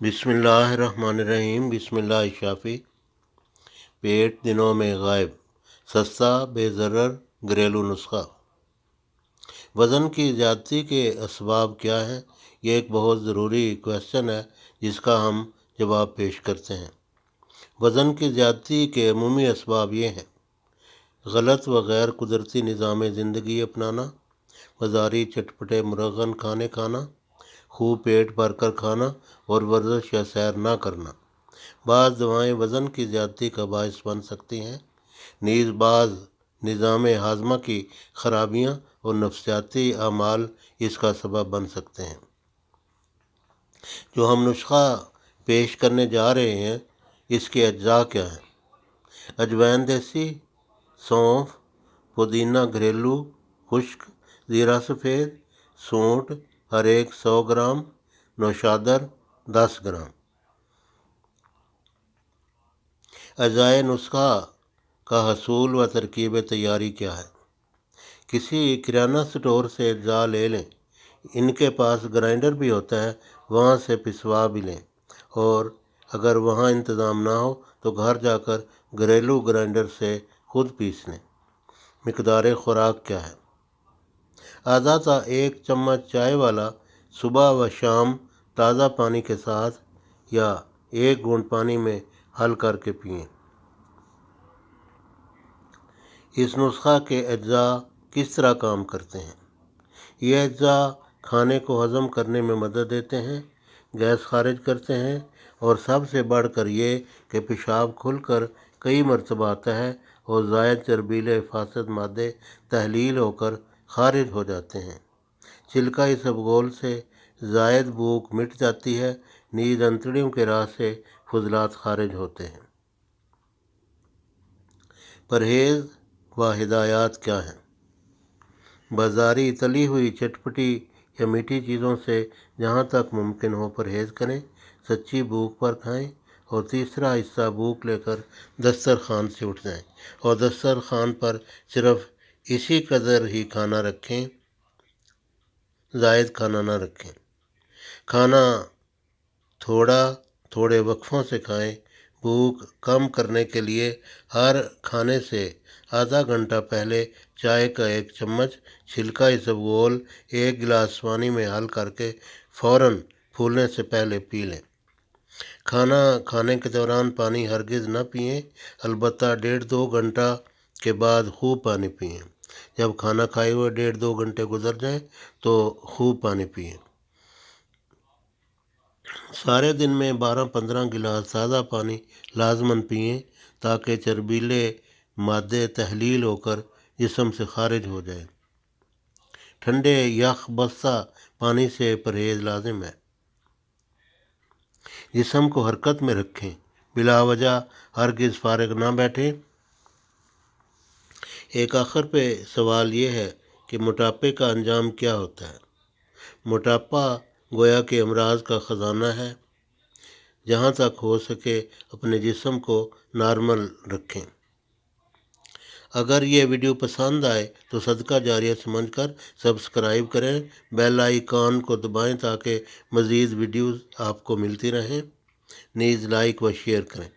बिस्मिल्लाहिर्रहमानिर्रहीम। बिस्मिल्लाह शाफी। पेट दिनों में गायब, सस्ता बेज़रर घरेलू नुस्खा। वज़न की ज़्यादती के असबाब क्या हैं? ये एक बहुत ज़रूरी क्वेश्चन है जिसका हम जवाब पेश करते हैं। वज़न की ज़्यादती के अमूमी असबाब ये हैं: गलत व गैर कुदरती निज़ाम ज़िंदगी अपनाना, बाज़ारी चटपटे मुरगन खाने खाना, खूब पेट भर कर खाना और वर्जिश या सैर ना करना। बाज़ दवाएं वज़न की ज़्यादती का बायस बन सकती हैं। नीज़ बाज़ निज़ाम हाज़मा की ख़राबियाँ और नफ्सियाती अमाल इसका सबब बन सकते हैं। जो हम नुस्खा पेश करने जा रहे हैं इसके अज्जा क्या हैं? अजवैन देसी, सौंफ, पुदीना घरेलू, खुश्क, ज़ीरा सफ़ेद, सूंठ हर एक 100 ग्राम, नौशादर 10 ग्राम। अजाए नुस्खा का हसूल व तरकीब तैयारी क्या है? किसी किराना स्टोर से अज्जा ले लें। इनके पास ग्राइंडर भी होता है, वहाँ से पिसवा भी लें। और अगर वहाँ इंतज़ाम ना हो तो घर जाकर घरेलू ग्राइंडर से खुद पीस लें। मिकदार खुराक क्या है? आधा सा 1 चम्मच चाय वाला सुबह व शाम ताज़ा पानी के साथ या 1 घूंट पानी में हल करके पिएं। इस नुस्खा के अज्जा किस तरह काम करते हैं? ये अज्जा खाने को हज़म करने में मदद देते हैं, गैस खारिज करते हैं और सबसे बढ़कर ये कि पेशाब खुलकर कई मरतबा आता है और ज़ायद चर्बीले फासद मादे तहलील होकर खारिज हो जाते हैं। छिलका इसबगोल से ज़ायद भूख मिट जाती है। नीज़ अंतड़ियों के राह से फजलात खारिज होते हैं। परहेज़ व हिदायत क्या हैं? बाज़ारी तली हुई चटपटी या मीठी चीज़ों से जहाँ तक मुमकिन हो परहेज़ करें। सच्ची भूख पर खाएं। और तीसरा हिस्सा भूख लेकर दस्तरखान से उठ जाएं और दस्तरखान पर सिर्फ इसी कदर ही खाना रखें, ज़ायद खाना ना रखें। खाना थोड़े वक्फ़ों से खाएं। भूख कम करने के लिए हर खाने से आधा घंटा पहले चाय का 1 चम्मच छिलका इसबगोल 1 गिलास पानी में हल करके फ़ौरन फूलने से पहले पी लें। खाना खाने के दौरान पानी हरगिज़ न पिएं, अलबत्ता 1.5-2 घंटा के बाद खूब पानी पिएं। जब खाना खाए हुए 1.5-2 घंटे गुजर जाएं तो खूब पानी पिएं। सारे दिन में 12-15 गिलास ताज़ा पानी लाजमन पिएं ताकि चर्बीले मादे तहलील होकर जिस्म से खारिज हो जाए। ठंडे यख बस्ता पानी से परहेज़ लाजिम है। जिस्म को हरकत में रखें, बिला वजह हरगिज़ फारिग ना बैठें। एक आखिर पे सवाल ये है कि मोटापे का अंजाम क्या होता है? मोटापा गोया के अमराज का ख़जाना है। जहाँ तक हो सके अपने जिस्म को नॉर्मल रखें। अगर ये वीडियो पसंद आए तो सदका जारिया समझकर सब्सक्राइब करें, बेल आइकॉन को दबाएं ताकि मज़ीद वीडियोज़ आपको मिलती रहें। नीज़ लाइक व शेयर करें।